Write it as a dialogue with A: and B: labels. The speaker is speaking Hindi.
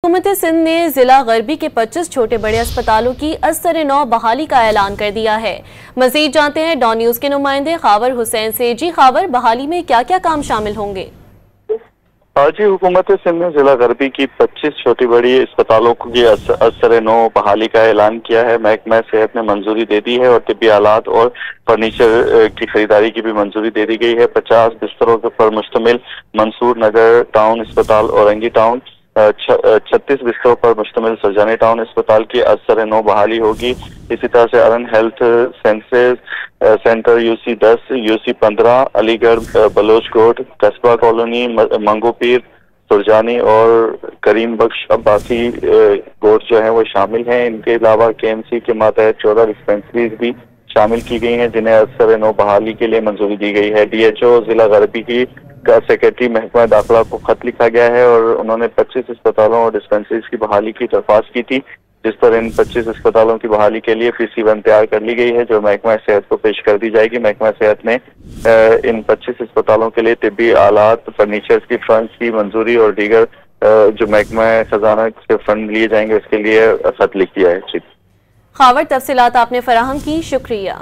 A: हुकूमत सिंध ने जिला गरबी के 25 छोटे बड़े अस्पतालों की असर-ए-नौ बहाली का ऐलान कर दिया है। मजीद जानते हैं डॉन न्यूज के नुमाइंदे खावर हुसैन से। जी खावर, बहाली में क्या क्या काम शामिल होंगे?
B: जी, हुकूमत सिंध ने जिला गरबी की 25 छोटी बड़ी अस्पतालों की असर-ए-नौ बहाली का ऐलान किया है। महकमा सेहत ने मंजूरी दे दी है और तिब्बी आलात और फर्नीचर की खरीदारी की भी मंजूरी दे दी गई है। 50 बिस्तरों पर मुश्तमिल मंसूर नगर टाउन अस्पताल औरंगी टाउन, 36 बिस्तरों पर मुश्तमिल सरजानी टाउन अस्पताल की असर-ए-नौ बहाली होगी। इसी तरह से अरन health centre UC 10, UC 15, Aligarh, Baloch Kot, Qasba colony, Mangho Pir, Surjani और करीम बख्श अब्बासी कोर्ट जो है वो शामिल हैं। इनके अलावा KMC के मातहत 14 डिस्पेंसरीज भी शामिल की गई हैं जिन्हें असर-ए-नौ बहाली के लिए मंजूरी दी गई है। DHO जिला गरबी की का सेक्रेटरी महकमा दाखिला को खत लिखा गया है और उन्होंने 25 अस्पतालों और डिस्पेंसरीज की बहाली की दरख्वास्त की थी, जिस पर इन 25 अस्पतालों की बहाली के लिए PC1 तैयार कर ली गई है जो महकमा सेहत को पेश कर दी जाएगी। महकमा सेहत ने इन 25 अस्पतालों के लिए तिब्बी आलात, फर्नीचर की फंड की मंजूरी और दीगर जो महकमा खजाना से फंड लिए जाएंगे उसके लिए खत लिख दिया है।
A: खावर, तफसीलात आपने फराहम की, शुक्रिया।